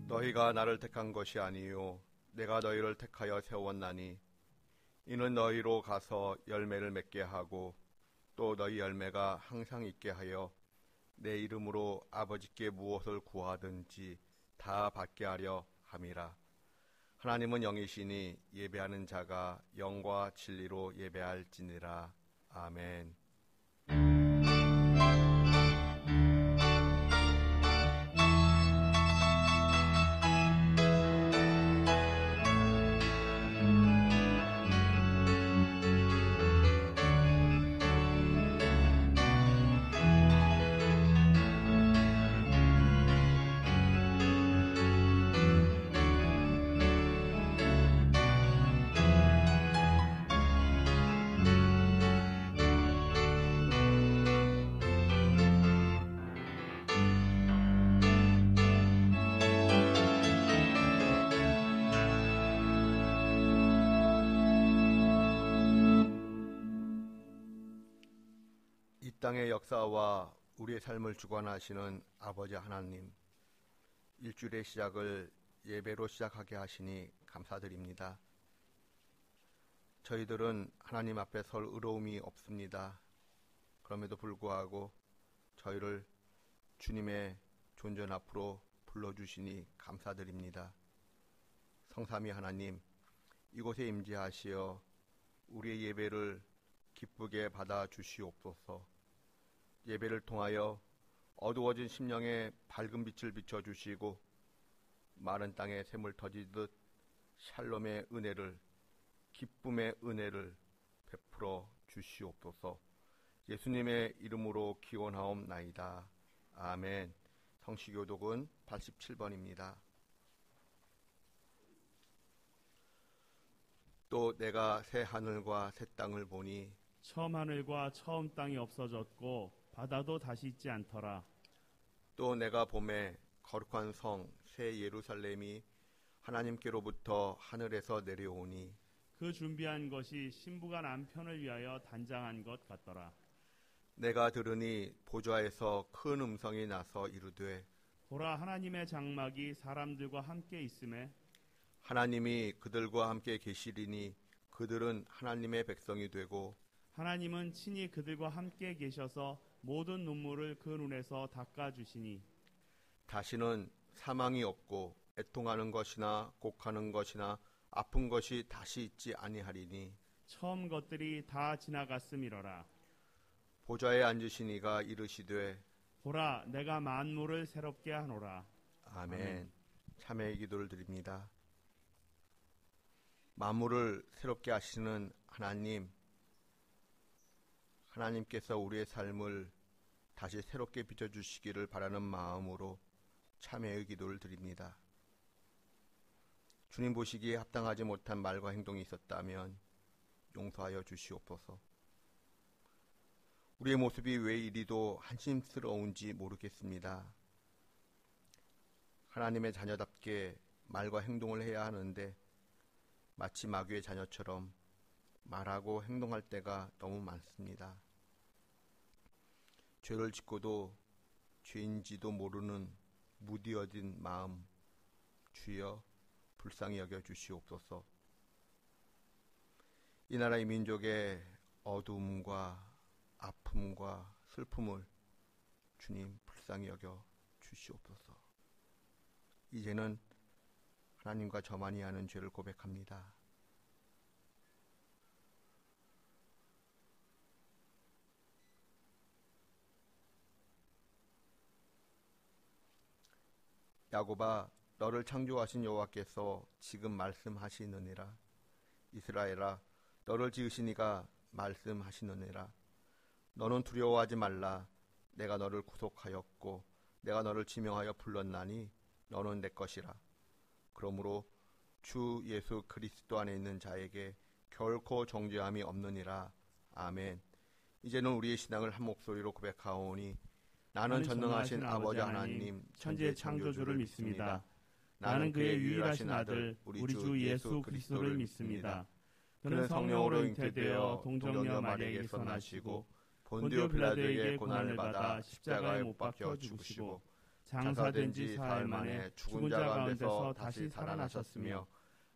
너희가 나를 택한 것이 아니요 내가 너희를 택하여 세웠나니 이는 너희로 가서 열매를 맺게 하고 또 너희 열매가 항상 있게 하여 내 이름으로 아버지께 무엇을 구하든지 다 받게 하려 함이라. 하나님은 영이시니 예배하는 자가 영과 진리로 예배할지니라. 아멘. 이 땅의 역사와 우리의 삶을 주관하시는 아버지 하나님, 일주일의 시작을 예배로 시작하게 하시니 감사드립니다. 저희들은 하나님 앞에 설 의로움이 없습니다. 그럼에도 불구하고 저희를 주님의 존전 앞으로 불러주시니 감사드립니다. 성삼위 하나님, 이곳에 임재하시어 우리의 예배를 기쁘게 받아 주시옵소서. 예배를 통하여 어두워진 심령에 밝은 빛을 비춰주시고 마른 땅에 샘을 터지듯 샬롬의 은혜를, 기쁨의 은혜를 베풀어 주시옵소서. 예수님의 이름으로 기원하옵나이다. 아멘. 성시교독은 87번입니다. 또 내가 새 하늘과 새 땅을 보니 처음 하늘과 처음 땅이 없어졌고 바다도 다시 있지 않더라. 또 내가 봄에 거룩한 성 새 예루살렘이 하나님께로부터 하늘에서 내려오니 그 준비한 것이 신부가 남편을 위하여 단장한 것 같더라. 내가 들으니 보좌에서 큰 음성이 나서 이르되 보라, 하나님의 장막이 사람들과 함께 있음에 하나님이 그들과 함께 계시리니 그들은 하나님의 백성이 되고 하나님은 친히 그들과 함께 계셔서 모든 눈물을 그 눈에서 닦아주시니 다시는 사망이 없고 애통하는 것이나 곡하는 것이나 아픈 것이 다시 있지 아니하리니 처음 것들이 다 지나갔음이로라. 보좌에 앉으신 이가 이르시되 보라, 내가 만물을 새롭게 하노라. 아멘. 아멘. 참회의 기도를 드립니다. 만물을 새롭게 하시는 하나님께서 우리의 삶을 다시 새롭게 빚어주시기를 바라는 마음으로 참회의 기도를 드립니다. 주님 보시기에 합당하지 못한 말과 행동이 있었다면 용서하여 주시옵소서. 우리의 모습이 왜 이리도 한심스러운지 모르겠습니다. 하나님의 자녀답게 말과 행동을 해야 하는데 마치 마귀의 자녀처럼 말하고 행동할 때가 너무 많습니다. 죄를 짓고도 죄인지도 모르는 무디어진 마음, 주여 불쌍히 여겨 주시옵소서. 이 나라의 민족의 어두움과 아픔과 슬픔을 주님 불쌍히 여겨 주시옵소서. 이제는 하나님과 저만이 아는 죄를 고백합니다. 야곱아, 너를 창조하신 여호와께서 지금 말씀하시느니라. 이스라엘아, 너를 지으신 이가 말씀하시느니라. 너는 두려워하지 말라. 내가 너를 구속하였고 내가 너를 지명하여 불렀나니 너는 내 것이라. 그러므로 주 예수 그리스도 안에 있는 자에게 결코 정죄함이 없느니라. 아멘. 이제는 우리의 신앙을 한 목소리로 고백하오니 나는 전능하신 아버지 하나님 천지의 창조주를 믿습니다. 나는 그의 유일하신 아들 우리 주 예수 그리스도를 믿습니다. 그는 성령으로 잉태되어 동정녀 마리아에게서 나시고 본디오 빌라도에게 고난을 받아 십자가에 못 박혀 죽으시고 장사된 지 사흘 만에 죽은 자 가운데서 다시 살아나셨으며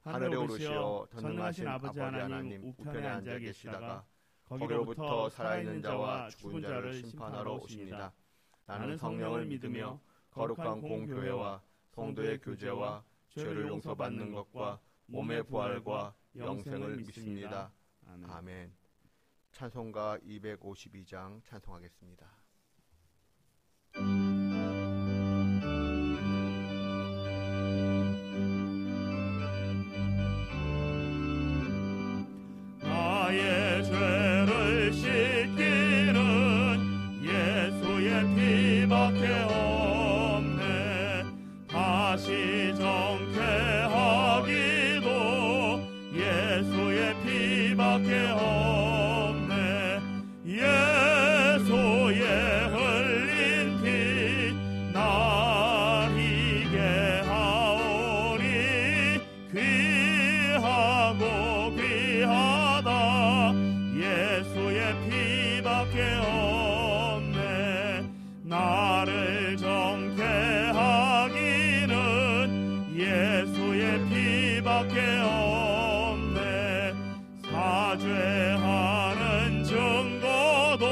하늘에 오르시어 전능하신 아버지 하나님 우편에 앉아 계시다가 거기로부터 살아있는 자와 죽은 자를 심판하러 오십니다. 나는 성령을 믿으며 거룩한 공교회와 성도의 교제와 죄를 용서받는 것과 몸의 부활과 영생을 믿습니다. 아멘. 찬송가 252장 찬송하겠습니다. 나의 죄를 씻기는 예수의 피밖에 없네. 다시 정케하기도 예수의 피밖에 없네. 예수의 흘린 피 날 이게 하오니 귀하고 귀하다. 예수의 피밖에 없네. 나를 정케하기는 예수의 피밖에 없네. 사죄하는 증거도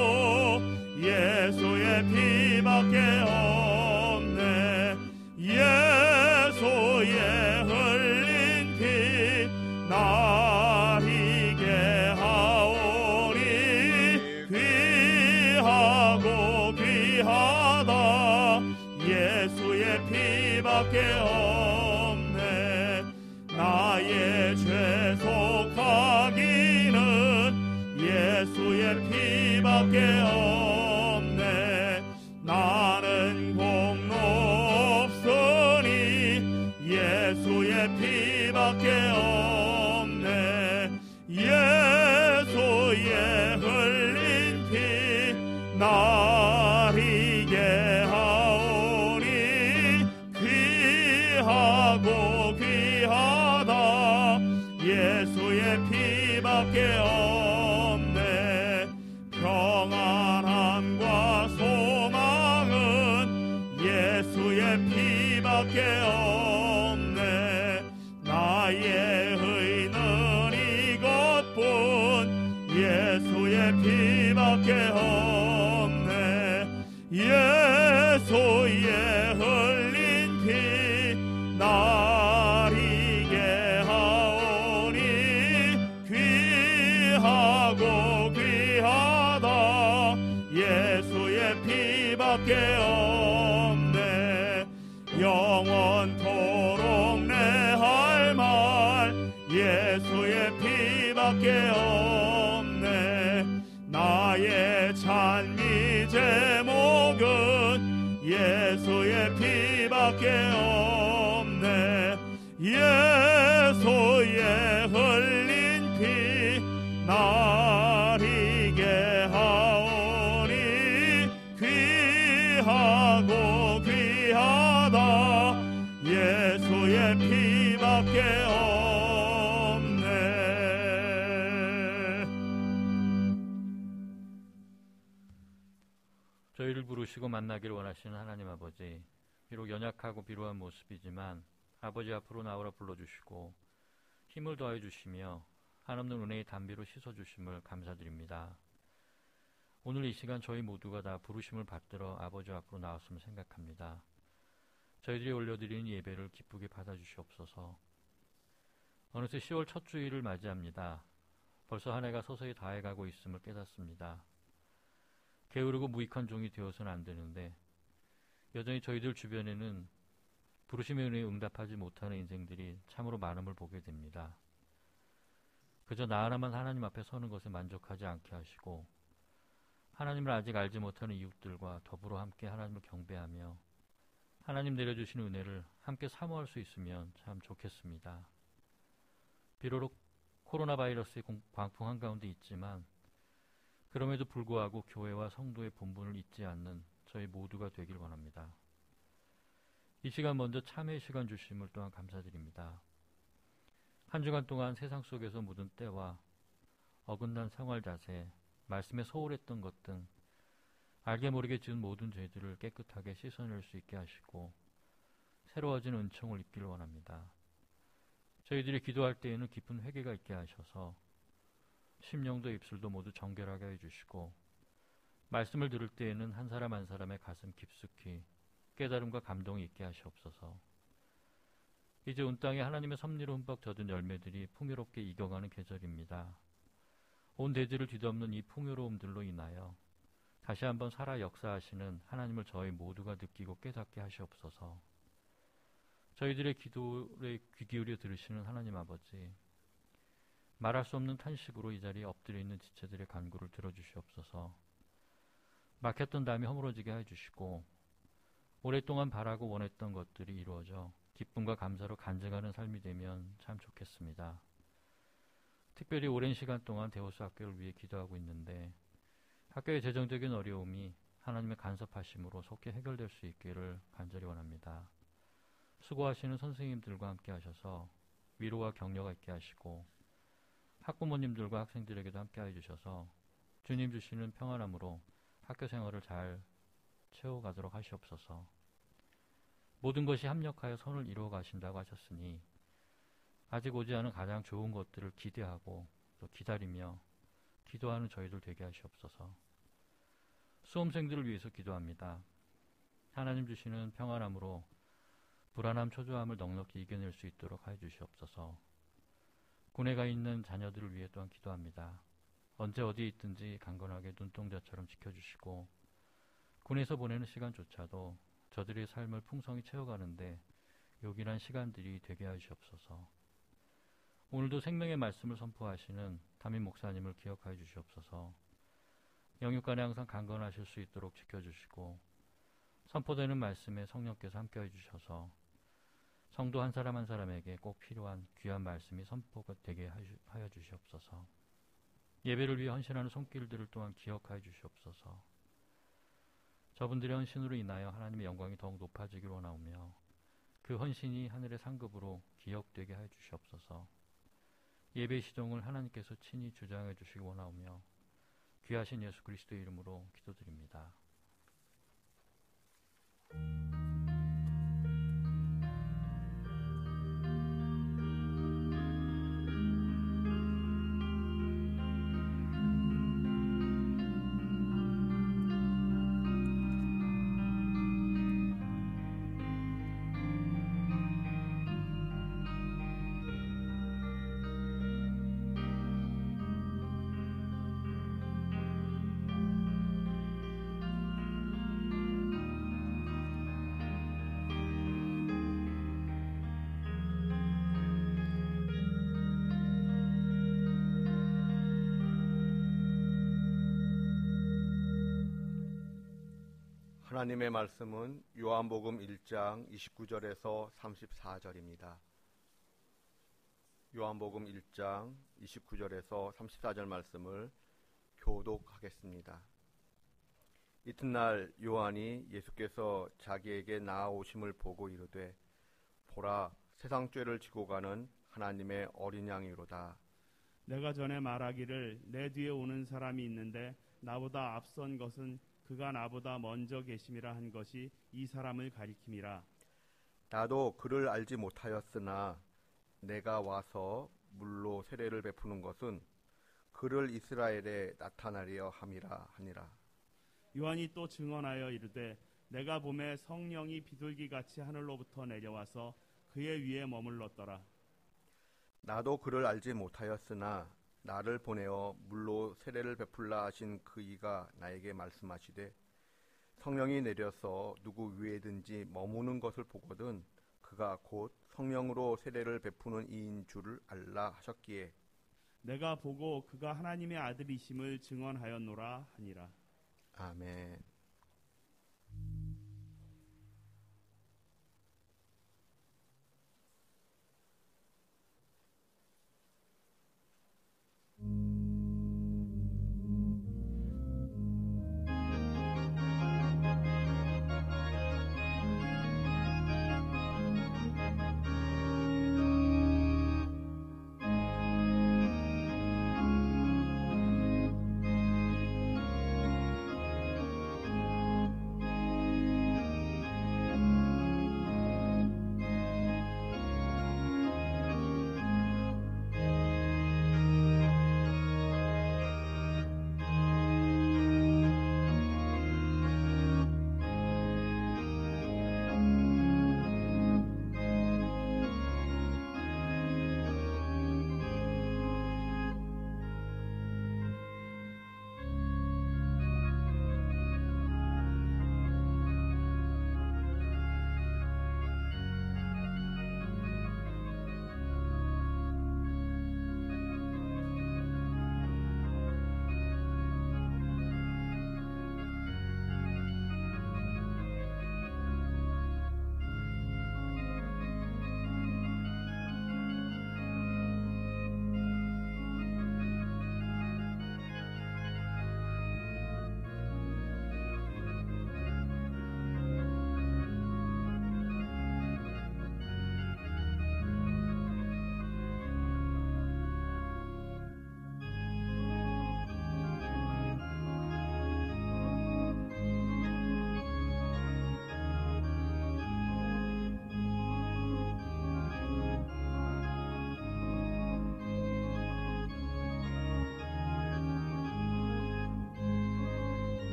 예수의 피밖에 없네. 예수의 흘린 피 날 이게 하오니 귀하고 귀하다. 예수의 피밖에 없네. 나의 죄 속하기는 예수의 피밖에 없네. 나는 공로 없으니 예수의 피밖에 없네. 예수의 흘린 피 날 이게 하오니 귀하고 귀하다. 예수의 피 피밖에 없네. 나의 의는 이것뿐 예수의 피밖에 없네. 예수의 흘린 피 날 이게 하오니 귀하고 귀하다. 예수의 피밖에 없네. 영원토록 내 할 말 예수의 피밖에 없네. 나의 찬미 제목은 예수의 피밖에 없네. 예수의 흘린 피 날 이게 하오니 귀하고 귀하다. 예수의 피밖에 없네. 저희를 부르시고 만나기를 원하시는 하나님 아버지, 비록 연약하고 비루한 모습이지만 아버지 앞으로 나오라 불러주시고 힘을 더해 주시며 한없는 은혜의 담비로 씻어주심을 감사드립니다. 오늘 이 시간 저희 모두가 다 부르심을 받들어 아버지 앞으로 나왔음을 생각합니다. 저희들이 올려드리는 예배를 기쁘게 받아주시옵소서. 어느새 10월 첫 주일을 맞이합니다. 벌써 한 해가 서서히 다해가고 있음을 깨닫습니다. 게으르고 무익한 종이 되어서는 안 되는데 여전히 저희들 주변에는 부르심의 은혜에 응답하지 못하는 인생들이 참으로 많음을 보게 됩니다. 그저 나 하나만 하나님 앞에 서는 것에 만족하지 않게 하시고 하나님을 아직 알지 못하는 이웃들과 더불어 함께 하나님을 경배하며 하나님 내려주시는 은혜를 함께 사모할 수 있으면 참 좋겠습니다. 비록 코로나 바이러스의 광풍 한가운데 있지만 그럼에도 불구하고 교회와 성도의 본분을 잊지 않는 저희 모두가 되길 원합니다. 이 시간 먼저 참회의 시간 주심을 또한 감사드립니다. 한 주간 동안 세상 속에서 묻은 때와 어긋난 생활 자세, 말씀에 소홀했던 것 등 알게 모르게 지은 모든 죄들을 깨끗하게 씻어낼 수 있게 하시고 새로워진 은총을 입기를 원합니다. 저희들이 기도할 때에는 깊은 회개가 있게 하셔서 심령도 입술도 모두 정결하게 해주시고 말씀을 들을 때에는 한 사람 한 사람의 가슴 깊숙이 깨달음과 감동이 있게 하시옵소서. 이제 온 땅에 하나님의 섭리로 흠뻑 젖은 열매들이 풍요롭게 익어가는 계절입니다. 온 대지를 뒤덮는 이 풍요로움들로 인하여 다시 한번 살아 역사하시는 하나님을 저희 모두가 느끼고 깨닫게 하시옵소서. 저희들의 기도에 귀 기울여 들으시는 하나님 아버지, 말할 수 없는 탄식으로 이 자리에 엎드려 있는 지체들의 간구를 들어주시옵소서. 막혔던 담이 허물어지게 해주시고 오랫동안 바라고 원했던 것들이 이루어져 기쁨과 감사로 간증하는 삶이 되면 참 좋겠습니다. 특별히 오랜 시간 동안 데오스 학교를 위해 기도하고 있는데 학교의 재정적인 어려움이 하나님의 간섭하심으로 속히 해결될 수 있기를 간절히 원합니다. 수고하시는 선생님들과 함께 하셔서 위로와 격려가 있게 하시고 학부모님들과 학생들에게도 함께 해주셔서 주님 주시는 평안함으로 학교 생활을 잘 채워가도록 하시옵소서. 모든 것이 합력하여 선을 이루어 가신다고 하셨으니 아직 오지 않은 가장 좋은 것들을 기대하고 또 기다리며 기도하는 저희들 되게 하시옵소서. 수험생들을 위해서 기도합니다. 하나님 주시는 평안함으로 불안함, 초조함을 넉넉히 이겨낼 수 있도록 하여 주시옵소서. 군에 가 있는 자녀들을 위해 또한 기도합니다. 언제 어디에 있든지 강건하게 눈동자처럼 지켜주시고 군에서 보내는 시간조차도 저들의 삶을 풍성히 채워가는데 요긴한 시간들이 되게 하시옵소서. 오늘도 생명의 말씀을 선포하시는 담임 목사님을 기억하여 주시옵소서. 영육간에 항상 강건하실 수 있도록 지켜주시고 선포되는 말씀에 성령께서 함께해 주셔서 성도 한 사람 한 사람에게 꼭 필요한 귀한 말씀이 선포가 되게 하여 주시옵소서. 예배를 위해 헌신하는 손길들을 또한 기억하여 주시옵소서. 저분들의 헌신으로 인하여 하나님의 영광이 더욱 높아지길 원하오며 그 헌신이 하늘의 상급으로 기억되게 하여 주시옵소서. 예배 시종을 하나님께서 친히 주장해 주시기 원하오며 귀하신 예수 그리스도의 이름으로 기도드립니다. 하나님의 말씀은 요한복음 1장 29절에서 34절입니다. 요한복음 1장 29절에서 34절 말씀을 교독하겠습니다. 이튿날 요한이 예수께서 자기에게 나아오심을 보고 이르되 보라, 세상 죄를 지고 가는 하나님의 어린 양이로다. 내가 전에 말하기를 내 뒤에 오는 사람이 있는데 나보다 앞선 것은 그가 나보다 먼저 계심이라 한 것이 이 사람을 가리킴이라. 나도 그를 알지 못하였으나 내가 와서 물로 세례를 베푸는 것은 그를 이스라엘에 나타나려 함이라 하니라. 요한이 또 증언하여 이르되 내가 보매 성령이 비둘기같이 하늘로부터 내려와서 그의 위에 머물렀더라. 나도 그를 알지 못하였으나 나를 보내어 물로 세례를 베풀라 하신 그 이가 나에게 말씀하시되 성령이 내려서 누구 위에든지 머무는 것을 보거든 그가 곧 성령으로 세례를 베푸는 이인 줄을 알라 하셨기에 내가 보고 그가 하나님의 아들이심을 증언하였노라 하니라. 아멘.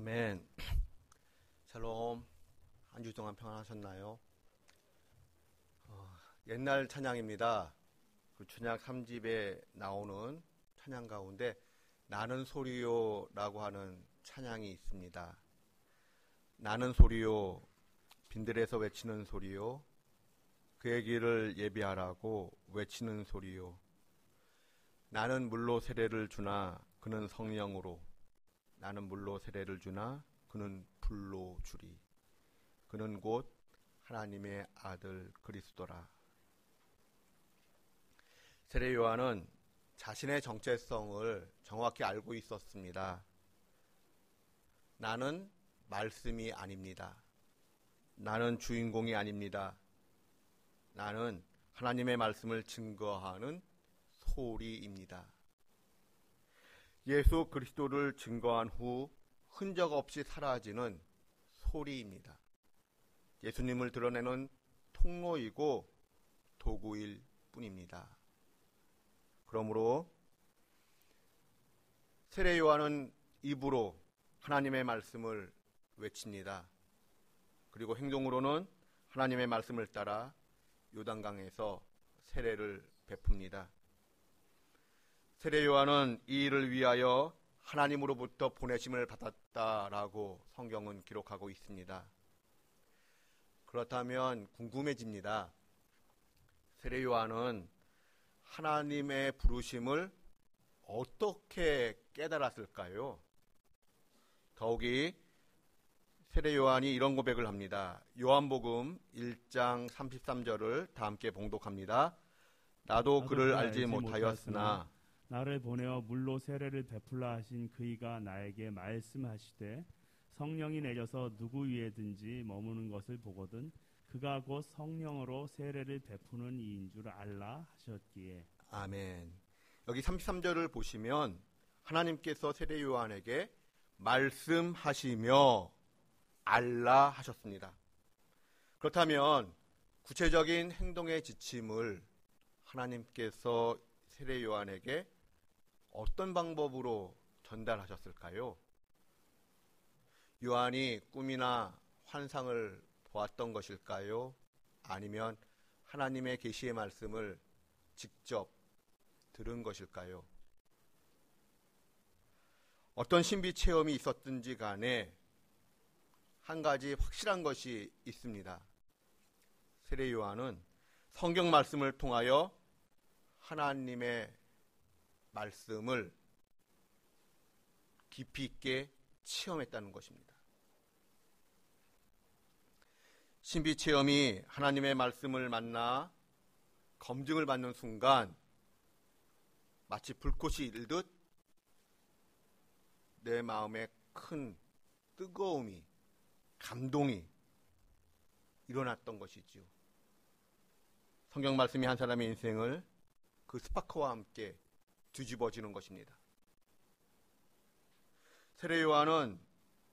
아멘. 샬롬. 한 주 동안 평안하셨나요? 옛날 찬양입니다. 그 춘약 3집에 나오는 찬양 가운데 나는 소리요라고 하는 찬양이 있습니다. 나는 소리요, 빈들에서 외치는 소리요, 그의 길을 예비하라고 외치는 소리요. 나는 물로 세례를 주나 그는 성령으로, 나는 물로 세례를 주나 그는 불로 주리. 그는 곧 하나님의 아들 그리스도라. 세례 요한은 자신의 정체성을 정확히 알고 있었습니다. 나는 말씀이 아닙니다. 나는 주인공이 아닙니다. 나는 하나님의 말씀을 증거하는 소리입니다. 예수 그리스도를 증거한 후 흔적 없이 사라지는 소리입니다. 예수님을 드러내는 통로이고 도구일 뿐입니다. 그러므로 세례 요한은 입으로 하나님의 말씀을 외칩니다. 그리고 행동으로는 하나님의 말씀을 따라 요단강에서 세례를 베풉니다. 세례 요한은 이 일을 위하여 하나님으로부터 보내심을 받았다라고 성경은 기록하고 있습니다. 그렇다면 궁금해집니다. 세례 요한은 하나님의 부르심을 어떻게 깨달았을까요? 더욱이 세례 요한이 이런 고백을 합니다. 요한복음 1장 33절을 다 함께 봉독합니다. 나도 그를 알지 못하였으나 나를 보내어 물로 세례를 베풀라 하신 그이가 나에게 말씀하시되 성령이 내려서 누구 위에든지 머무는 것을 보거든 그가 곧 성령으로 세례를 베푸는 이인 줄 알라 하셨기에. 아멘. 여기 33절을 보시면 하나님께서 세례 요한에게 말씀하시며 알라 하셨습니다. 그렇다면 구체적인 행동의 지침을 하나님께서 세례 요한에게 어떤 방법으로 전달하셨을까요? 요한이 꿈이나 환상을 보았던 것일까요? 아니면 하나님의 계시의 말씀을 직접 들은 것일까요? 어떤 신비 체험이 있었든지 간에 한 가지 확실한 것이 있습니다. 세례 요한은 성경 말씀을 통하여 하나님의 말씀을 깊이 있게 체험했다는 것입니다. 신비 체험이 하나님의 말씀을 만나 검증을 받는 순간 마치 불꽃이 일듯 내 마음에 큰 뜨거움이, 감동이 일어났던 것이지요. 성경 말씀이 한 사람의 인생을 그 스파크와 함께 뒤집어지는 것입니다. 세례 요한은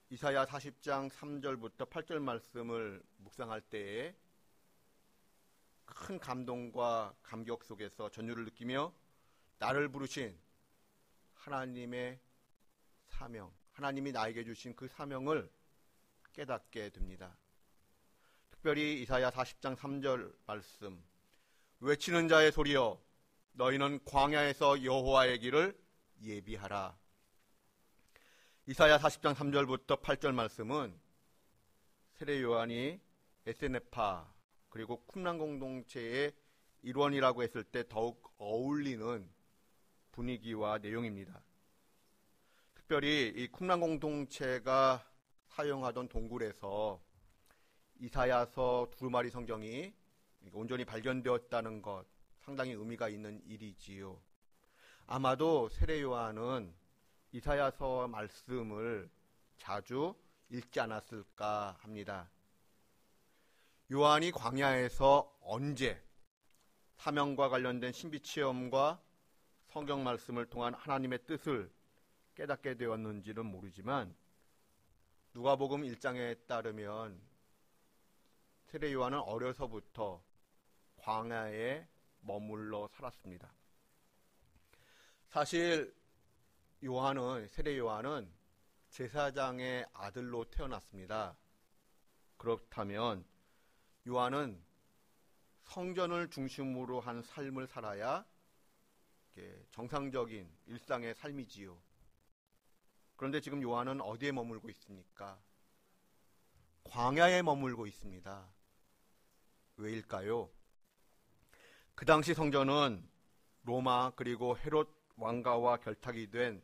이사야 40장 3절부터 8절 말씀을 묵상할 때에 큰 감동과 감격 속에서 전율을 느끼며 나를 부르신 하나님의 사명, 하나님이 나에게 주신 그 사명을 깨닫게 됩니다. 특별히 이사야 40장 3절 말씀, 외치는 자의 소리여 너희는 광야에서 여호와의 길을 예비하라. 이사야 40장 3절부터 8절 말씀은 세례 요한이 에세네파 그리고 쿰란 공동체의 일원이라고 했을 때 더욱 어울리는 분위기와 내용입니다. 특별히 이 쿰란 공동체가 사용하던 동굴에서 이사야서 두루마리 성경이 온전히 발견되었다는 것, 상당히 의미가 있는 일이지요. 아마도 세례 요한은 이사야서 말씀을 자주 읽지 않았을까 합니다. 요한이 광야에서 언제 사명과 관련된 신비체험과 성경 말씀을 통한 하나님의 뜻을 깨닫게 되었는지는 모르지만 누가복음 1장에 따르면 세례 요한은 어려서부터 광야에 머물러 살았습니다. 사실 세례 요한은 제사장의 아들로 태어났습니다. 그렇다면 요한은 성전을 중심으로 한 삶을 살아야 정상적인 일상의 삶이지요. 그런데 지금 요한은 어디에 머물고 있습니까? 광야에 머물고 있습니다. 왜일까요? 그 당시 성전은 로마 그리고 헤롯 왕가와 결탁이 된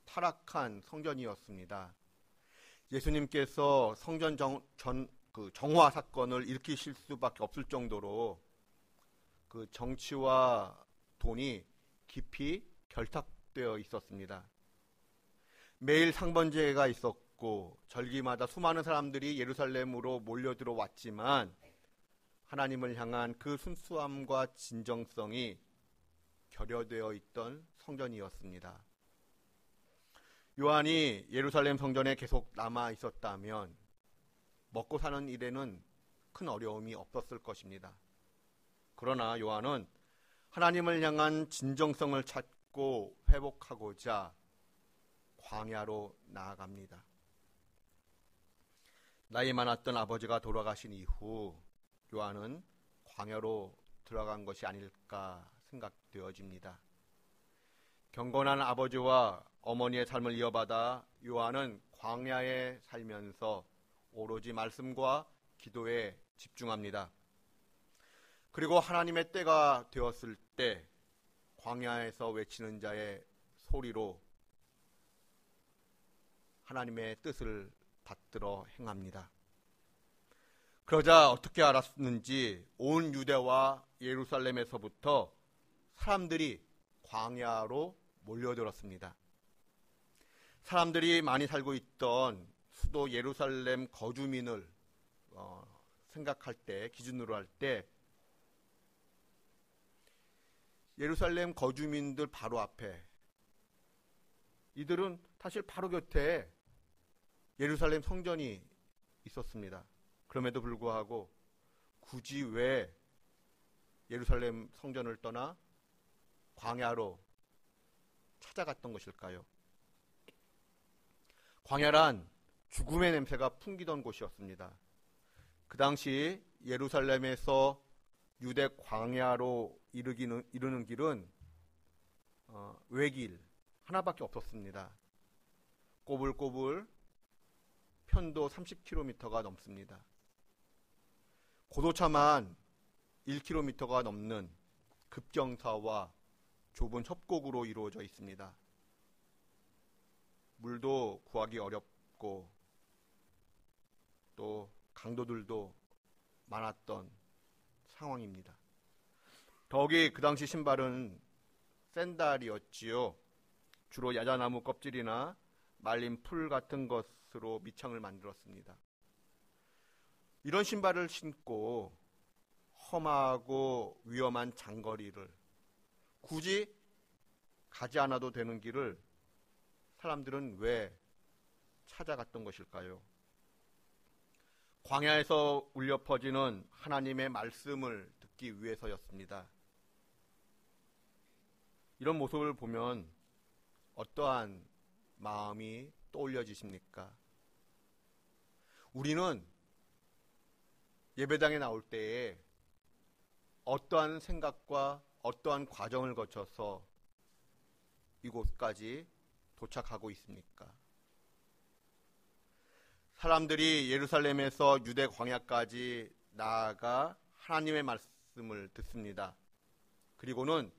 타락한 성전이었습니다. 예수님께서 성전 정화 사건을 일으키실 수밖에 없을 정도로 그 정치와 돈이 깊이 결탁되어 있었습니다. 매일 상번제가 있었고 절기마다 수많은 사람들이 예루살렘으로 몰려 들어왔지만 하나님을 향한 그 순수함과 진정성이 결여되어 있던 성전이었습니다. 요한이 예루살렘 성전에 계속 남아 있었다면 먹고 사는 일에는 큰 어려움이 없었을 것입니다. 그러나 요한은 하나님을 향한 진정성을 찾고 회복하고자 광야로 나아갑니다. 나이 많았던 아버지가 돌아가신 이후 요한은 광야로 들어간 것이 아닐까 생각되어집니다. 경건한 아버지와 어머니의 삶을 이어받아 요한은 광야에 살면서 오로지 말씀과 기도에 집중합니다. 그리고 하나님의 때가 되었을 때 광야에서 외치는 자의 소리로 하나님의 뜻을 받들어 행합니다. 그러자 어떻게 알았는지 온 유대와 예루살렘에서부터 사람들이 광야로 몰려들었습니다. 사람들이 많이 살고 있던 수도 예루살렘 거주민을 생각할 때, 기준으로 할 때 예루살렘 거주민들 바로 앞에, 이들은 사실 바로 곁에 예루살렘 성전이 있었습니다. 그럼에도 불구하고 굳이 왜 예루살렘 성전을 떠나 광야로 찾아갔던 것일까요? 광야란 죽음의 냄새가 풍기던 곳이었습니다. 그 당시 예루살렘에서 유대 광야로 이르는 길은 외길 하나밖에 없었습니다. 꼬불꼬불 편도 30km가 넘습니다. 고도차만 1km가 넘는 급경사와 좁은 협곡으로 이루어져 있습니다. 물도 구하기 어렵고 또 강도들도 많았던 상황입니다. 더욱이 그 당시 신발은 샌달이었지요. 주로 야자나무 껍질이나 말린 풀 같은 것으로 밑창을 만들었습니다. 이런 신발을 신고 험하고 위험한 장거리를 굳이 가지 않아도 되는 길을 사람들은 왜 찾아갔던 것일까요? 광야에서 울려 퍼지는 하나님의 말씀을 듣기 위해서였습니다. 이런 모습을 보면 어떠한 마음이 떠올려지십니까? 우리는 예배당에 나올 때에 어떠한 생각과 어떠한 과정을 거쳐서 이곳까지 도착하고 있습니까? 사람들이 예루살렘에서 유대 광야까지 나아가 하나님의 말씀을 듣습니다. 그리고는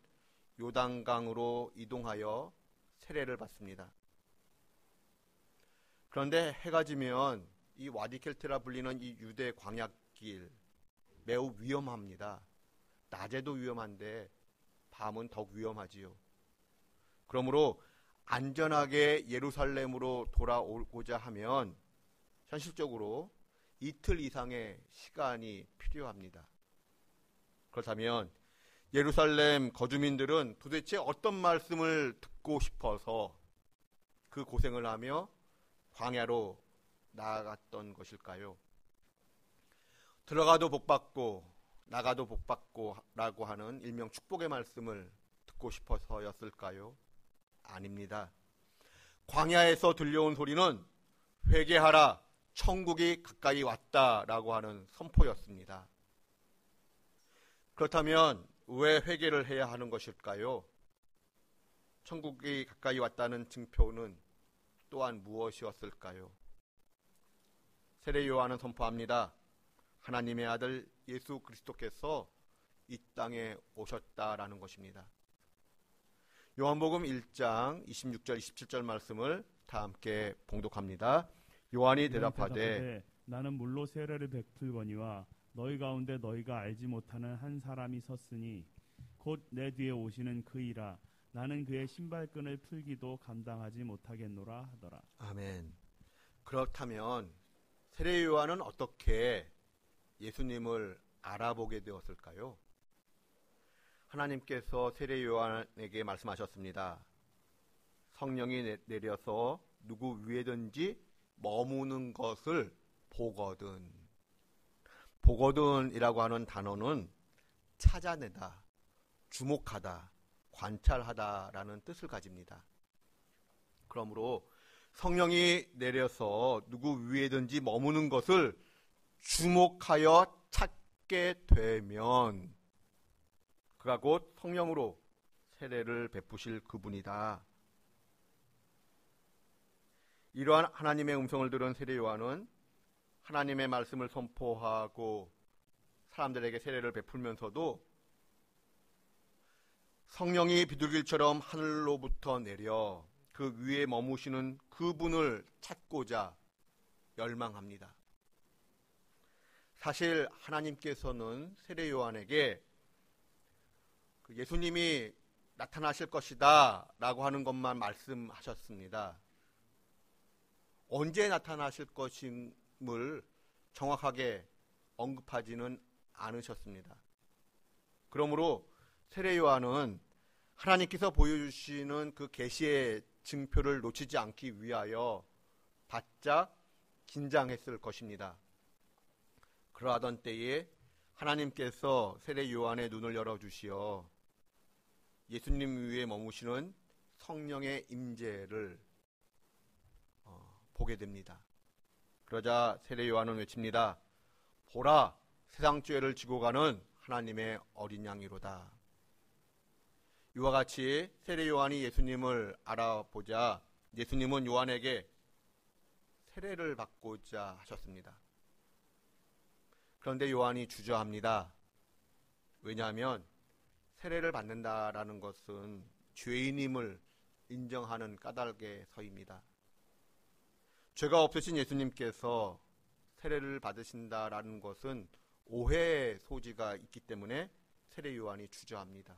요단강으로 이동하여 세례를 받습니다. 그런데 해가 지면 이 와디켈트라 불리는 이 유대 광야길 매우 위험합니다. 낮에도 위험한데 밤은 더욱 위험하지요. 그러므로 안전하게 예루살렘으로 돌아오고자 하면 현실적으로 이틀 이상의 시간이 필요합니다. 그렇다면 예루살렘 거주민들은 도대체 어떤 말씀을 듣고 싶어서 그 고생을 하며 광야로 나아갔던 것일까요? 들어가도 복받고 나가도 복받고 라고 하는 일명 축복의 말씀을 듣고 싶어서였을까요? 아닙니다. 광야에서 들려온 소리는 회개하라, 천국이 가까이 왔다라고 하는 선포였습니다. 그렇다면 왜 회개를 해야 하는 것일까요? 천국이 가까이 왔다는 증표는 또한 무엇이었을까요? 세례 요한은 선포합니다. 하나님의 아들 예수 그리스도께서 이 땅에 오셨다라는 것입니다. 요한복음 1장 26절 27절 말씀을 다 함께 봉독합니다. 요한이 대답하되 나는 물로 세례를 베풀거니와 너희 가운데 너희가 알지 못하는 한 사람이 섰으니 곧 내 뒤에 오시는 그이라. 나는 그의 신발끈을 풀기도 감당하지 못하겠노라 하더라. 아멘. 그렇다면 세례 요한은 어떻게 예수님을 알아보게 되었을까요? 하나님께서 세례 요한에게 말씀하셨습니다. 성령이 내려서 누구 위에든지 머무는 것을 보거든. 보거든이라고 하는 단어는 찾아내다, 주목하다, 관찰하다라는 뜻을 가집니다. 그러므로 성령이 내려서 누구 위에든지 머무는 것을 주목하여 찾게 되면 그가 곧 성령으로 세례를 베푸실 그분이다. 이러한 하나님의 음성을 들은 세례 요한은 하나님의 말씀을 선포하고 사람들에게 세례를 베풀면서도 성령이 비둘기처럼 하늘로부터 내려 그 위에 머무시는 그분을 찾고자 열망합니다. 사실 하나님께서는 세례 요한에게 예수님이 나타나실 것이다 라고 하는 것만 말씀하셨습니다. 언제 나타나실 것임을 정확하게 언급하지는 않으셨습니다. 그러므로 세례 요한은 하나님께서 보여주시는 그 계시의 증표를 놓치지 않기 위하여 바짝 긴장했을 것입니다. 그러하던 때에 하나님께서 세례 요한의 눈을 열어주시어 예수님 위에 머무시는 성령의 임재를 보게 됩니다. 그러자 세례 요한은 외칩니다. 보라, 세상 죄를 지고 가는 하나님의 어린 양이로다. 이와 같이 세례 요한이 예수님을 알아보자 예수님은 요한에게 세례를 받고자 하셨습니다. 그런데 요한이 주저합니다. 왜냐하면 세례를 받는다라는 것은 죄인임을 인정하는 까닭의 서입니다. 죄가 없으신 예수님께서 세례를 받으신다라는 것은 오해의 소지가 있기 때문에 세례 요한이 주저합니다.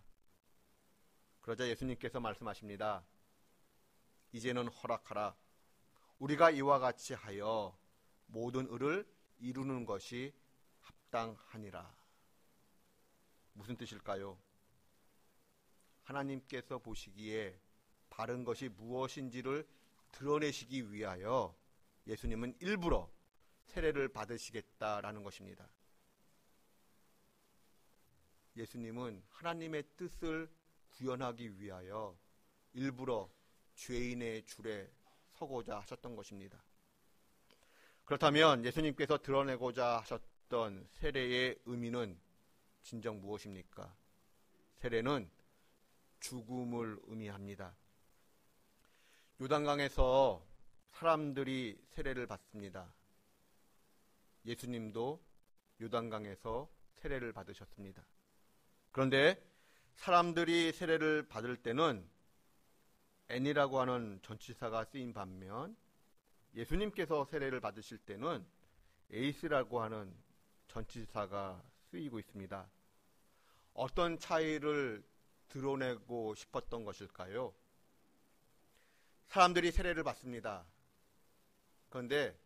그러자 예수님께서 말씀하십니다. 이제는 허락하라. 우리가 이와 같이 하여 모든 의를 이루는 것이 합당하니라. 무슨 뜻일까요? 하나님께서 보시기에 바른 것이 무엇인지를 드러내시기 위하여 예수님은 일부러 세례를 받으시겠다라는 것입니다. 예수님은 하나님의 뜻을 구현하기 위하여 일부러 죄인의 줄에 서고자 하셨던 것입니다. 그렇다면 예수님께서 드러내고자 하셨던 세례의 의미는 진정 무엇입니까? 세례는 죽음을 의미합니다. 요단강에서 사람들이 세례를 받습니다. 예수님도 요단강에서 세례를 받으셨습니다. 그런데 사람들이 세례를 받을 때는 N이라고 하는 전치사가 쓰인 반면 예수님께서 세례를 받으실 때는 에이스라고 하는 전치사가 쓰이고 있습니다. 어떤 차이를 드러내고 싶었던 것일까요? 사람들이 세례를 받습니다. 그런데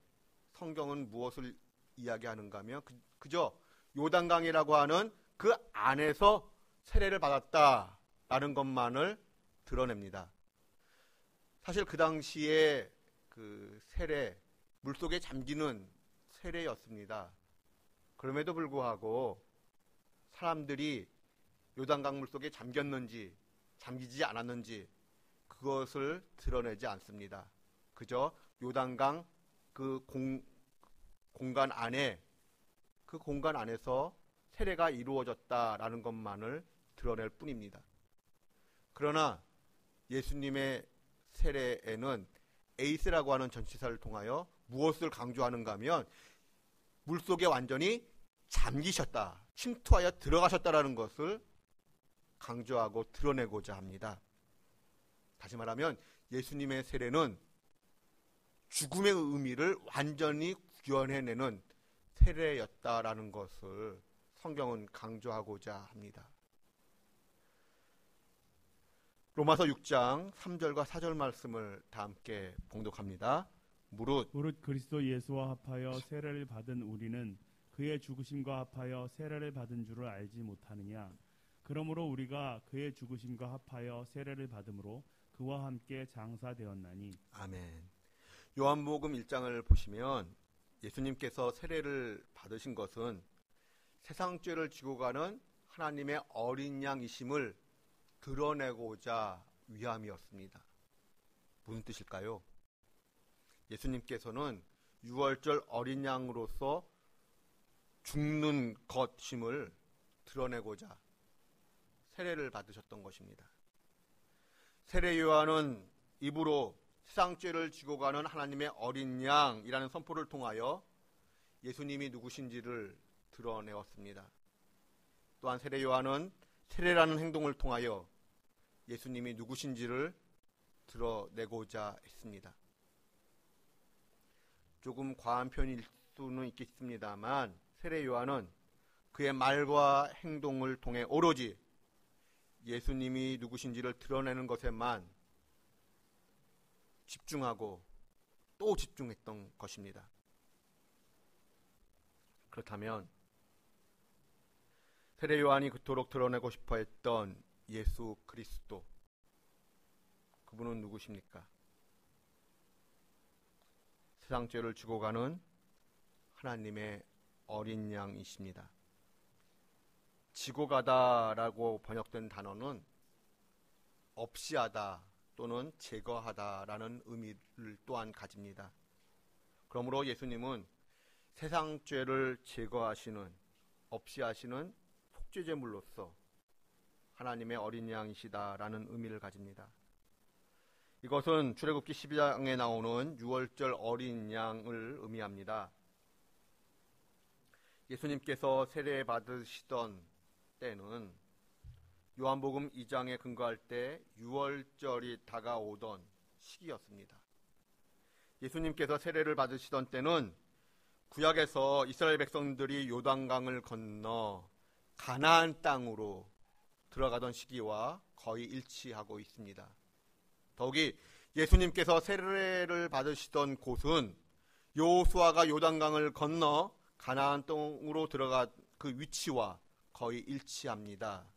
성경은 무엇을 이야기하는가 하면 그저 요단강이라고 하는 그 안에서 세례를 받았다라는 것만을 드러냅니다. 사실 그 당시에 그 세례, 물속에 잠기는 세례였습니다. 그럼에도 불구하고 사람들이 요단강 물속에 잠겼는지 잠기지 않았는지 그것을 드러내지 않습니다. 그저 요단강 그 공간 안에 그 공간 안에서 세례가 이루어졌다라는 것만을 드러낼 뿐입니다. 그러나 예수님의 세례에는 에이스라고 하는 전치사를 통하여 무엇을 강조하는가 하면 물속에 완전히 잠기셨다, 침투하여 들어가셨다라는 것을 강조하고 드러내고자 합니다. 다시 말하면 예수님의 세례는 죽음의 의미를 완전히 구현해내는 세례였다라는 것을 성경은 강조하고자 합니다. 로마서 6장 3절과 4절 말씀을 다 함께 봉독합니다. 무릇 그리스도 예수와 합하여 세례를 받은 우리는 그의 죽으심과 합하여 세례를 받은 줄을 알지 못하느냐. 그러므로 우리가 그의 죽으심과 합하여 세례를 받음으로 그와 함께 장사되었나니. 아멘. 요한복음 1장을 보시면 예수님께서 세례를 받으신 것은 세상 죄를 지고 가는 하나님의 어린 양이심을 드러내고자 위함이었습니다. 무슨 뜻일까요? 예수님께서는 유월절 어린 양으로서 죽는 것임을 드러내고자 세례를 받으셨던 것입니다. 세례 요한은 입으로 세상 죄를 지고 가는 하나님의 어린 양이라는 선포를 통하여 예수님이 누구신지를 드러내었습니다. 또한 세례 요한은 세례라는 행동을 통하여 예수님이 누구신지를 드러내고자 했습니다. 조금 과한 표현일 수는 있겠습니다만 세례 요한은 그의 말과 행동을 통해 오로지 예수님이 누구신지를 드러내는 것에만 집중하고 또 집중했던 것입니다. 그렇다면 세례 요한이 그토록 드러내고 싶어 했던 예수 그리스도, 그분은 누구십니까? 세상 죄를 지고 가는 하나님의 어린 양이십니다. 지고 가다라고 번역된 단어는 없이 하다 또는 제거하다라는 의미를 또한 가집니다. 그러므로 예수님은 세상 죄를 제거하시는, 없이 하시는 속죄제물로서 하나님의 어린 양이시다라는 의미를 가집니다. 이것은 출애굽기 12장에 나오는 유월절 어린 양을 의미합니다. 예수님께서 세례 받으시던 때는 요한복음 2장에 근거할 때 유월절이 다가오던 시기였습니다. 예수님께서 세례를 받으시던 때는 구약에서 이스라엘 백성들이 요단강을 건너 가나안 땅으로 들어가던 시기와 거의 일치하고 있습니다. 더욱이 예수님께서 세례를 받으시던 곳은 여호수아가 요단강을 건너 가나안 땅으로 들어간 그 위치와 거의 일치합니다.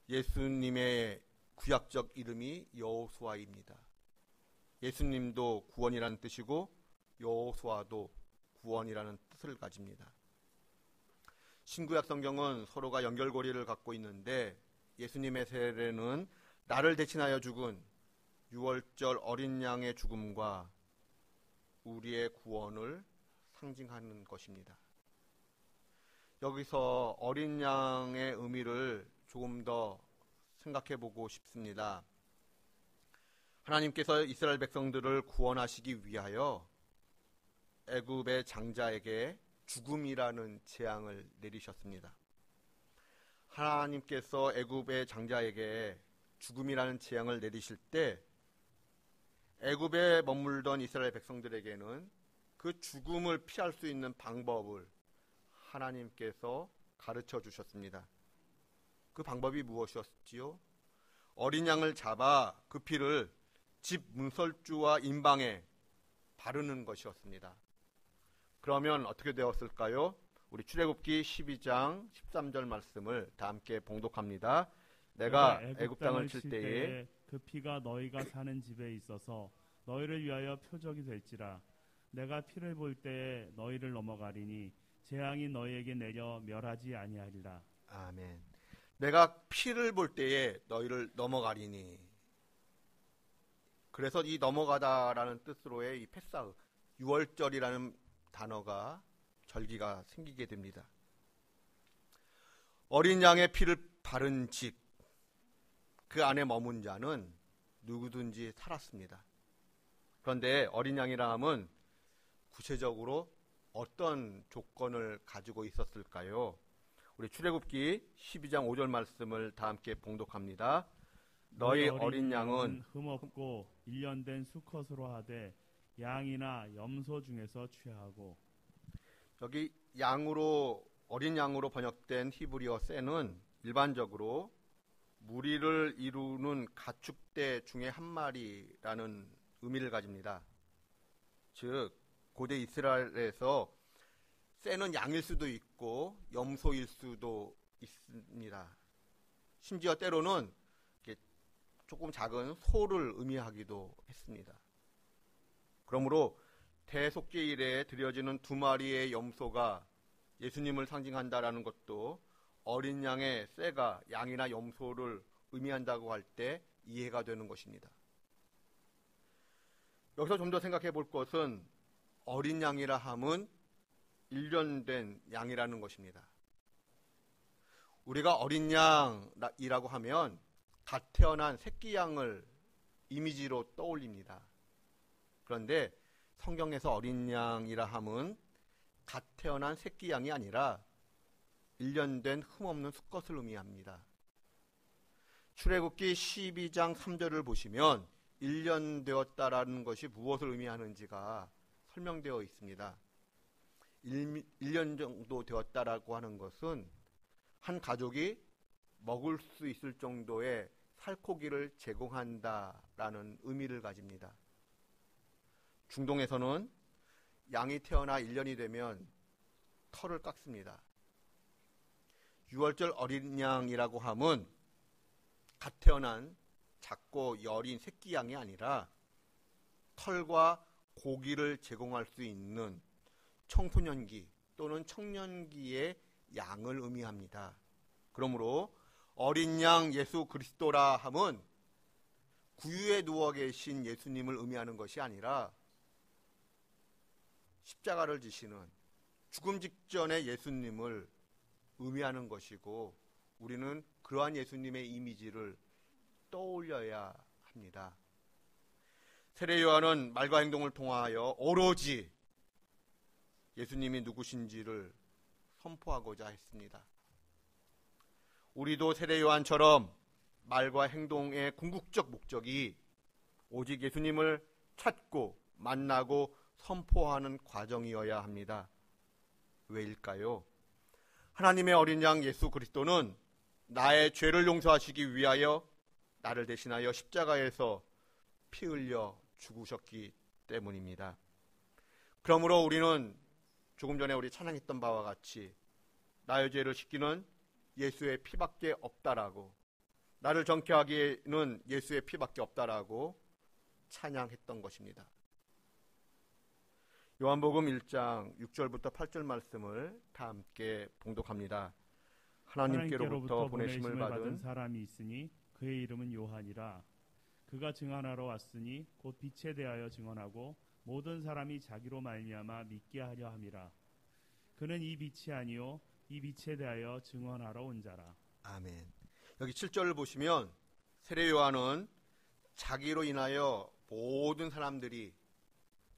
예수님의 구약적 이름이 여호수아입니다. 예수님도 구원이라는 뜻이고 여호수아도 구원이라는 뜻을 가집니다. 신구약 성경은 서로가 연결고리를 갖고 있는데 예수님의 세례는 나를 대신하여 죽은 유월절 어린 양의 죽음과 우리의 구원을 상징하는 것입니다. 여기서 어린 양의 의미를 조금 더 생각해 보고 싶습니다. 하나님께서 이스라엘 백성들을 구원하시기 위하여 애굽의 장자에게 죽음이라는 재앙을 내리셨습니다. 하나님께서 애굽의 장자에게 죽음이라는 재앙을 내리실 때 애굽에 머물던 이스라엘 백성들에게는 그 죽음을 피할 수 있는 방법을 하나님께서 가르쳐 주셨습니다. 그 방법이 무엇이었지요? 어린 양을 잡아 그 피를 집 문설주와 임방에 바르는 것이었습니다. 그러면 어떻게 되었을까요? 우리 출애굽기 12장 13절 말씀을 다 함께 봉독합니다. 내가 애굽 땅을 칠 때에 그 피가 너희가 사는 집에 있어서 너희를 위하여 표적이 될지라. 내가 피를 볼 때에 너희를 넘어가리니 재앙이 너희에게 내려 멸하지 아니하리라. 아멘. 내가 피를 볼 때에 너희를 넘어가리니. 그래서 이 넘어가다라는 뜻으로의 이 패사흐, 유월절이라는 단어가 절기가 생기게 됩니다. 어린 양의 피를 바른 집, 그 안에 머문 자는 누구든지 살았습니다. 그런데 어린 양이라 함은 구체적으로 어떤 조건을 가지고 있었을까요? 우리 출애굽기 12장 5절 말씀을 다 함께 봉독합니다. 너희 어린 양은 흠없고 1년 된 수컷으로 하되 양이나 염소 중에서 취하고. 여기 양으로 어린 양으로 번역된 히브리어 세는 일반적으로 무리를 이루는 가축대 중에 한 마리라는 의미를 가집니다. 즉 고대 이스라엘에서 세는 양일 수도 있고 염소일 수도 있습니다. 심지어 때로는 조금 작은 소를 의미하기도 했습니다. 그러므로 대속죄일에 드려지는 2마리의 염소가 예수님을 상징한다라는 것도 어린 양의 새가 양이나 염소를 의미한다고 할 때 이해가 되는 것입니다. 여기서 좀 더 생각해 볼 것은 어린 양이라 함은 1년 된 양이라는 것입니다. 우리가 어린 양이라고 하면 갓 태어난 새끼 양을 이미지로 떠올립니다. 그런데 성경에서 어린 양이라 함은 갓 태어난 새끼 양이 아니라 1년 된 흠없는 수컷을 의미합니다. 출애굽기 12장 3절을 보시면 1년 되었다라는 것이 무엇을 의미하는지가 설명되어 있습니다. 1년 정도 되었다라고 하는 것은 한 가족이 먹을 수 있을 정도의 살코기를 제공한다라는 의미를 가집니다. 중동에서는 양이 태어나 1년이 되면 털을 깎습니다. 유월절 어린 양이라고 함은 갓 태어난 작고 여린 새끼 양이 아니라 털과 고기를 제공할 수 있는 청소년기 또는 청년기의 양을 의미합니다. 그러므로 어린 양 예수 그리스도라 함은 구유에 누워 계신 예수님을 의미하는 것이 아니라 십자가를 지시는 죽음 직전의 예수님을 의미하는 것이고, 우리는 그러한 예수님의 이미지를 떠올려야 합니다. 세례 요한은 말과 행동을 통하여 오로지 예수님이 누구신지를 선포하고자 했습니다. 우리도 세례 요한처럼 말과 행동의 궁극적 목적이 오직 예수님을 찾고 만나고 선포하는 과정이어야 합니다. 왜일까요? 하나님의 어린 양 예수 그리스도는 나의 죄를 용서하시기 위하여 나를 대신하여 십자가에서 피 흘려 죽으셨기 때문입니다. 그러므로 우리는 조금 전에 우리 찬양했던 바와 같이 나의 죄를 씻기는 예수의 피밖에 없다라고, 나를 정케 하기에는 예수의 피밖에 없다라고 찬양했던 것입니다. 요한복음 1장 6절부터 8절 말씀을 다 함께 봉독합니다. 하나님께로부터 보내심을 받은 사람이 있으니 그의 이름은 요한이라. 그가 증언하러 왔으니 곧 빛에 대하여 증언하고 모든 사람이 자기로 말미암아 믿게 하려 함이라. 그는 이 빛이 아니요 이 빛에 대하여 증언하러 온 자라. 아멘. 여기 7절을 보시면 세례 요한은 자기로 인하여 모든 사람들이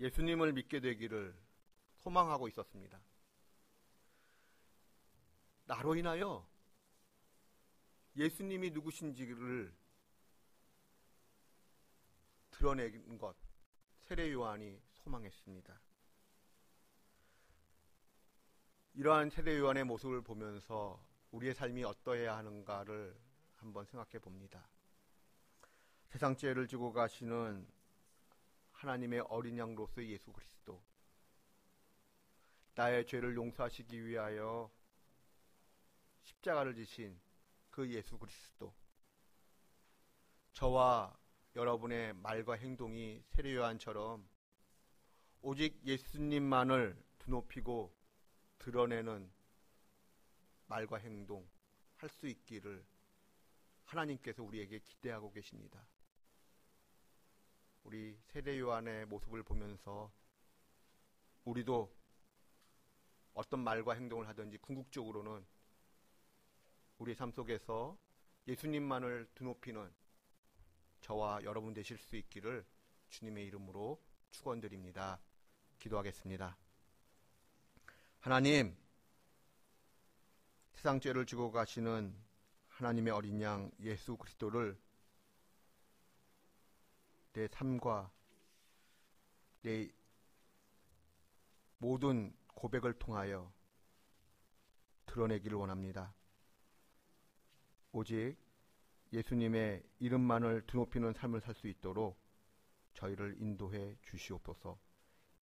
예수님을 믿게 되기를 소망하고 있었습니다. 나로 인하여 예수님이 누구신지를 드러낸 것, 세례 요한이 소망했습니다. 이러한 세례 요한의 모습을 보면서 우리의 삶이 어떠해야 하는가를 한번 생각해 봅니다. 세상 죄를 지고 가시는 하나님의 어린 양으로서의 예수 그리스도, 나의 죄를 용서하시기 위하여 십자가를 지신 그 예수 그리스도, 저와 여러분의 말과 행동이 세례 요한처럼 오직 예수님만을 드높이고 드러내는 말과 행동 할 수 있기를 하나님께서 우리에게 기대하고 계십니다. 우리 세례 요한의 모습을 보면서 우리도 어떤 말과 행동을 하든지 궁극적으로는 우리 삶 속에서 예수님만을 드높이는 저와 여러분 되실 수 있기를 주님의 이름으로 축원드립니다. 기도하겠습니다. 하나님, 세상 죄를 지고 가시는 하나님의 어린 양 예수 그리스도를 내 삶과 내 모든 고백을 통하여 드러내기를 원합니다. 오직 예수님의 이름만을 드높이는 삶을 살 수 있도록 저희를 인도해 주시옵소서.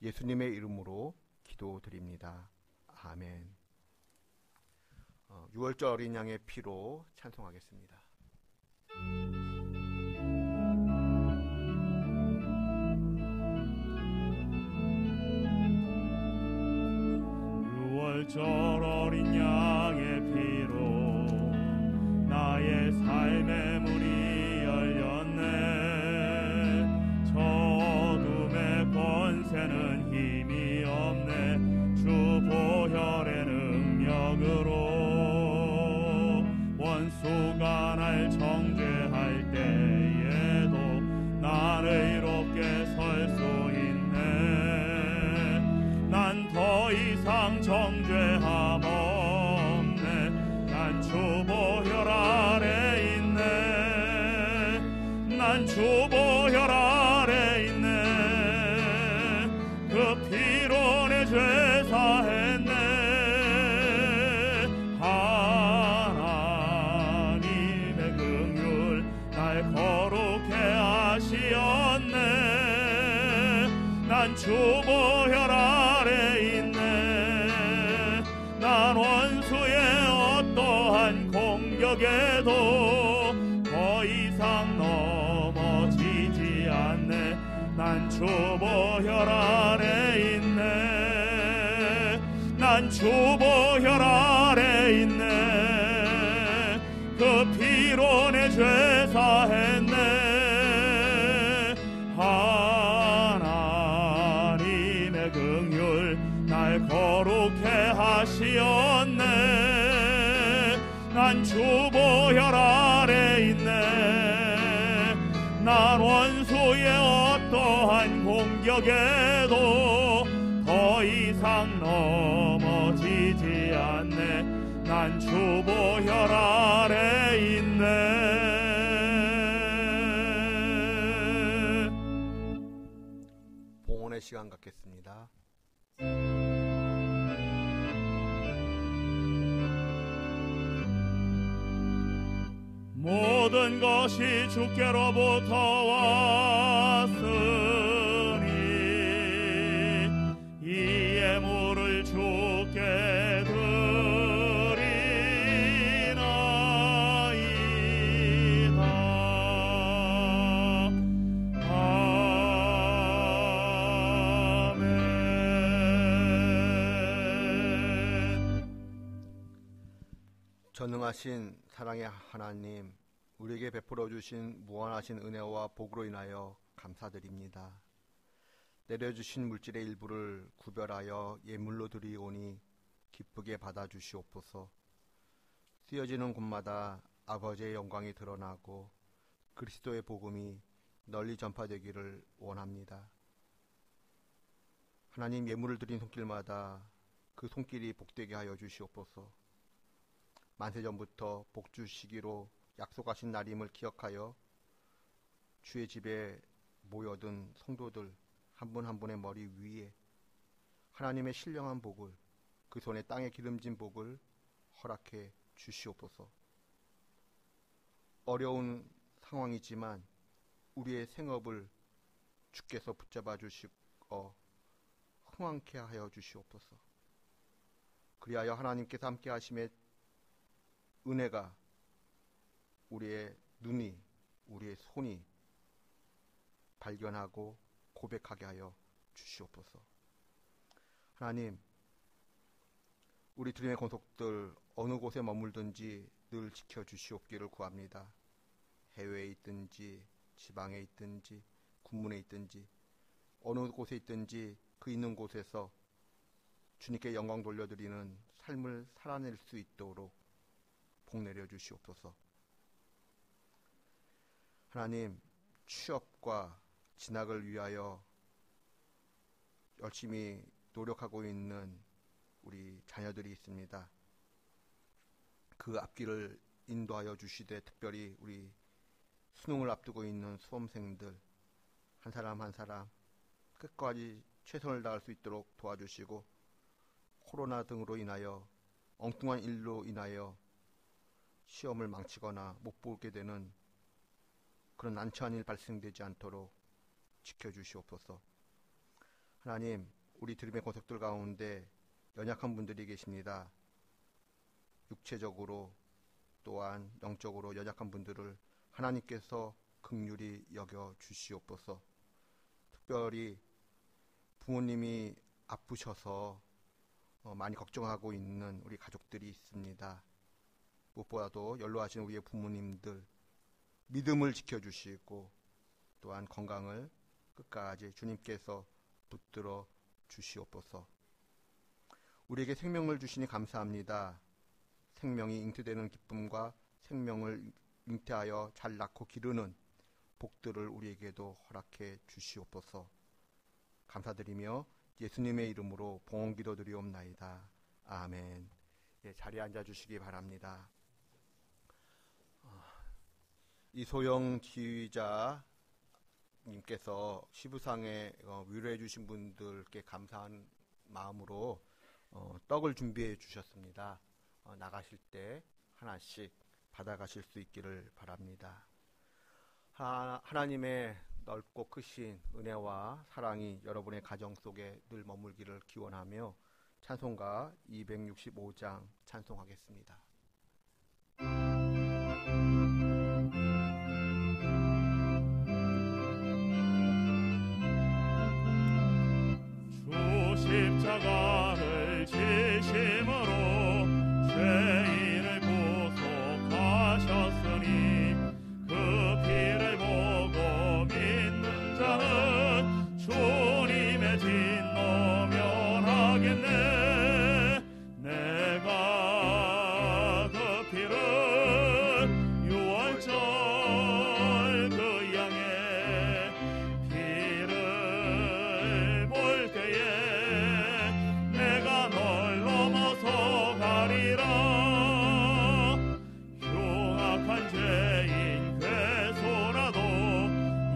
예수님의 이름으로 기도드립니다. 아멘. 6월절 어린 양의 피로 찬송하겠습니다. 6월절 어린 양의 피로 나의 삶의 문이 열렸네. 저둠의 권세는 힘이 없네. 주 보혈의 능력으로 원수가 날 정죄할 때에도 난 의롭게 설 수 있네. 난 더 이상 정죄함 없네. 난 주 보혈 아래 있네. 난 주 보혈 아래 있네. 그 피로 내 죄 사했네. 하나님의 긍휼 날 거룩해 하시었네. 난 주 보혈 아래 있네. 난 원수의 어떠한 공격에도 더 이상 넘어지지 않네. 난 주 보혈 아래 있네. 난 주 보혈 아래 있네. 그 피로 내 죄 사했네. 하나님의 긍휼 날 거룩해 하시었네. 난 주 보혈 아래 있네. 난 원수의 어떠한 공격에도 더 이상 넘어지지 않네. 난 주 보혈 아래 있네. 봉헌의 시간 갖겠습니다. 모든 것이 주께로부터 왔으니 이 예물을 주께 드리나이다. 아멘. 전능하신 사랑의 하나님, 우리에게 베풀어 주신 무한하신 은혜와 복으로 인하여 감사드립니다. 내려주신 물질의 일부를 구별하여 예물로 드리오니 기쁘게 받아주시옵소서. 쓰여지는 곳마다 아버지의 영광이 드러나고 그리스도의 복음이 널리 전파되기를 원합니다. 하나님, 예물을 드린 손길마다 그 손길이 복되게 하여 주시옵소서. 만세전부터 복 주시기로 약속하신 날임을 기억하여 주의 집에 모여든 성도들 한 분 한 분의 머리 위에 하나님의 신령한 복을, 그 손에 땅에 기름진 복을 허락해 주시옵소서. 어려운 상황이지만 우리의 생업을 주께서 붙잡아 주시고 흥왕케 하여 주시옵소서. 그리하여 하나님께서 함께 하심의 은혜가 우리의 눈이, 우리의 손이 발견하고 고백하게 하여 주시옵소서. 하나님, 우리 드림의 권속들 어느 곳에 머물든지 늘 지켜주시옵기를 구합니다. 해외에 있든지 지방에 있든지 군문에 있든지 어느 곳에 있든지 그 있는 곳에서 주님께 영광 돌려드리는 삶을 살아낼 수 있도록 복 내려 주시옵소서. 하나님, 취업과 진학을 위하여 열심히 노력하고 있는 우리 자녀들이 있습니다. 그 앞길을 인도하여 주시되, 특별히 우리 수능을 앞두고 있는 수험생들, 한 사람 한 사람 끝까지 최선을 다할 수 있도록 도와주시고, 코로나 등으로 인하여 엉뚱한 일로 인하여 시험을 망치거나 못 보게 되는 그런 난처한 일 발생되지 않도록 지켜주시옵소서. 하나님, 우리 드림의 권속들 가운데 연약한 분들이 계십니다. 육체적으로 또한 영적으로 연약한 분들을 하나님께서 긍휼히 여겨 주시옵소서. 특별히 부모님이 아프셔서 많이 걱정하고 있는 우리 가족들이 있습니다. 무엇보다도 연로하신 우리의 부모님들 믿음을 지켜주시고 또한 건강을 끝까지 주님께서 붙들어 주시옵소서. 우리에게 생명을 주시니 감사합니다. 생명이 잉태되는 기쁨과 생명을 잉태하여 잘 낳고 기르는 복들을 우리에게도 허락해 주시옵소서. 감사드리며 예수님의 이름으로 봉헌기도 드리옵나이다. 아멘. 자리에 앉아주시기 바랍니다. 이소영 지휘자님께서 시부상에 위로해 주신 분들께 감사한 마음으로 떡을 준비해 주셨습니다. 나가실 때 하나씩 받아가실 수 있기를 바랍니다. 하나님의 넓고 크신 은혜와 사랑이 여러분의 가정 속에 늘 머물기를 기원하며 찬송가 265장 찬송하겠습니다. 주 십자가를 지심으로 죄인을 구속하셨으니 그 피를 보고 믿는 자는 주님의 진노 면하겠네. 내가 그 피를 유월절 그 양의 피를 볼 때에 내가 널 넘어서 가리라. 흉악한 죄인 괴소라도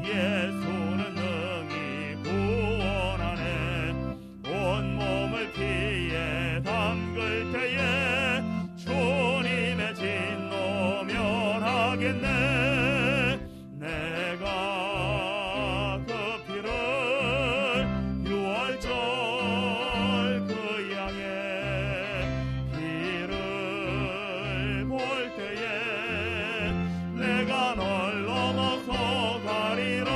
예수는 능히 구원하네. 온몸을 피에 담글 때에 주님의 진노 면하겠네. 내가 그 피를 유월절 그 양의 피를 볼 때에 내가 널 넘어서 가리라.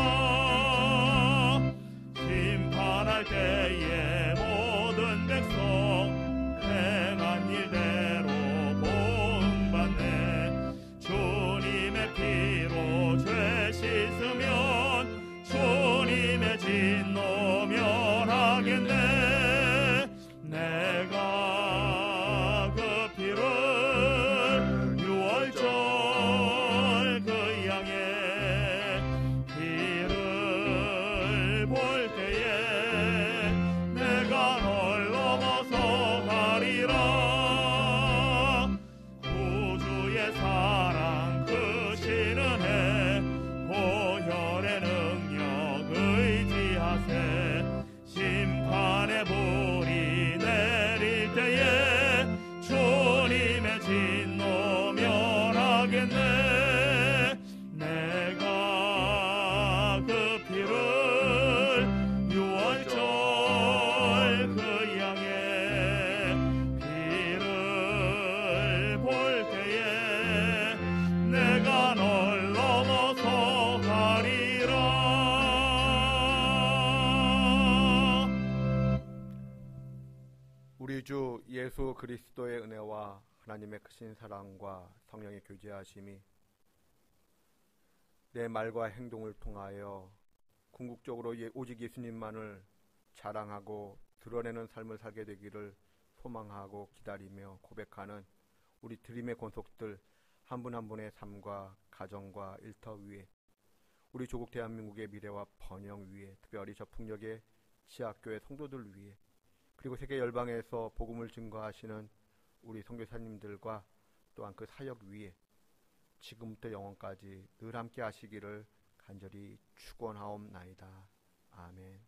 심판할 때에 모든 백성 행한 일대로 보응받네. 주님의 피로 죄 씻으면 주님의 진노 면하겠네. 내가 그 피를 유월절 그 양의 피를 볼 때에 내가 널 넘어서 가리라. 구주의 사랑 크신 은혜 보혈의 능력 의지하세. 심판의 불이 내릴 때에 주님의 진노 면하겠네. 내가 그 피를 유월절 그 양의 피를 볼 때에 내가 널 넘어서 가리라. 우리 주 예수 그리스도의 은혜와 하나님의 크신 사랑과 성령의 교제하심이 내 말과 행동을 통하여 궁극적으로 오직 예수님만을 자랑하고 드러내는 삶을 살게 되기를 소망하고 기다리며 고백하는 우리 드림의 권속들 한 분 한 분의 삶과 가정과 일터 위에, 우리 조국 대한민국의 미래와 번영 위에, 특별히 저 풍력의 지하교회 성도들 위에, 그리고 세계 열방에서 복음을 증거하시는 우리 선교사님들과 또한 그 사역 위에 지금부터 영원까지 늘 함께 하시기를 간절히 축원하옵나이다. 아멘.